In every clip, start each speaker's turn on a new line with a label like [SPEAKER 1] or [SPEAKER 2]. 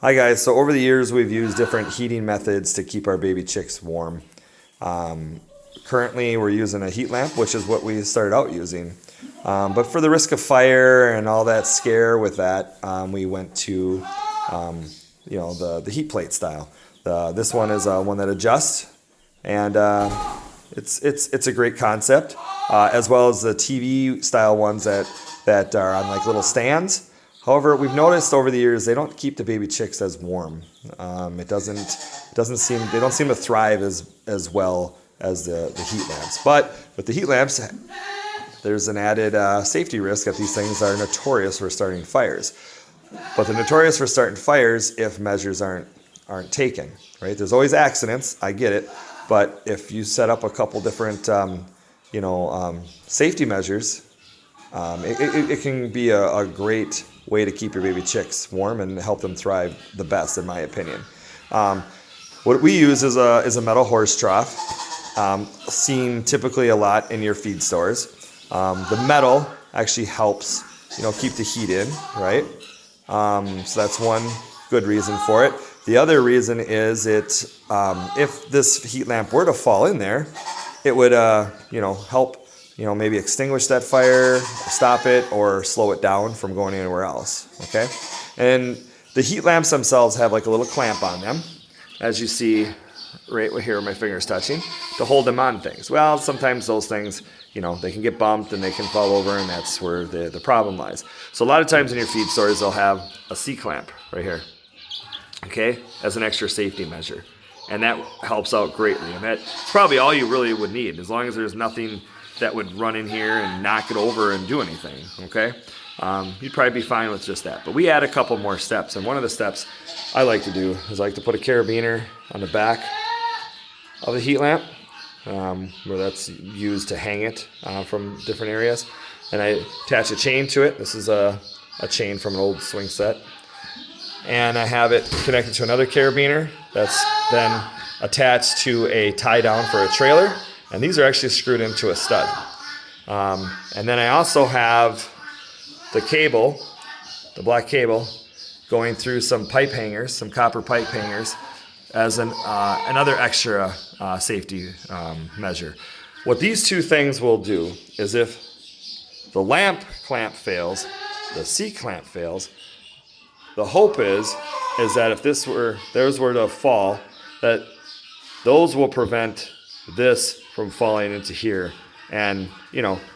[SPEAKER 1] Hi guys, so over the years we've used different heating methods to keep our baby chicks warm. Currently we're using a heat lamp, which is what we started out using. But for the risk of fire and all that scare with that, we went to the heat plate style. This one is one that adjusts, and it's a great concept, as well as the TV style ones that are on like little stands. However, we've noticed over the years they don't keep the baby chicks as warm. They don't seem to thrive as well as the heat lamps. But with the heat lamps, there's an added safety risk that these things are notorious for starting fires. But they're notorious for starting fires if measures aren't taken. Right? There's always accidents. I get it, but if you set up a couple different safety measures, it can be a great way to keep your baby chicks warm and help them thrive the best, in my opinion. What we use is a metal horse trough, seen typically a lot in your feed stores. The metal actually helps keep the heat in, right? So that's one good reason for it. The other reason is if this heat lamp were to fall in there, it would help maybe extinguish that fire, stop it, or slow it down from going anywhere else, okay? And the heat lamps themselves have like a little clamp on them, as you see right here where my finger's touching, to hold them on things. Well, sometimes those things, they can get bumped and they can fall over, and that's where the problem lies. So a lot of times in your feed stores, they'll have a C-clamp right here, okay, as an extra safety measure. And that helps out greatly. And that's probably all you really would need, as long as there's nothing that would run in here and knock it over and do anything, okay? You'd probably be fine with just that. But we add a couple more steps, and one of the steps I like to do is I like to put a carabiner on the back of the heat lamp, where that's used to hang it from different areas. And I attach a chain to it. This is a chain from an old swing set. And I have it connected to another carabiner that's then attached to a tie down for a trailer. And these are actually screwed into a stud. And then I also have the cable, the black cable, going through some pipe hangers, some copper pipe hangers, as another extra safety measure. What these two things will do is, if the lamp clamp fails, the C-clamp fails, the hope is that if theirs were to fall, that those will prevent this from falling into here and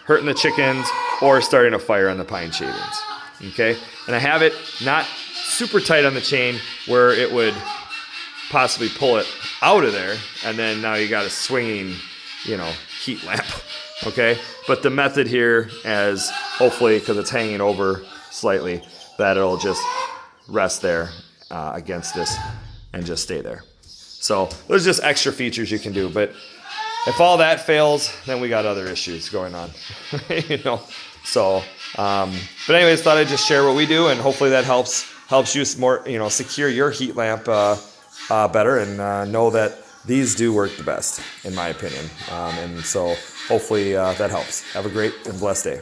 [SPEAKER 1] hurting the chickens or starting a fire on the pine shavings. Okay, and I have it not super tight on the chain where it would possibly pull it out of there, and then now you got a swinging heat lamp. Okay, but the method here is, hopefully, because it's hanging over slightly, that it'll just rest there against this and just stay there. So there's just extra features you can do, but if all that fails, then we got other issues going on. So but anyways, thought I'd just share what we do, and hopefully that helps you more secure your heat lamp better, and know that these do work the best, in my opinion. And so hopefully that helps. Have a great and blessed day.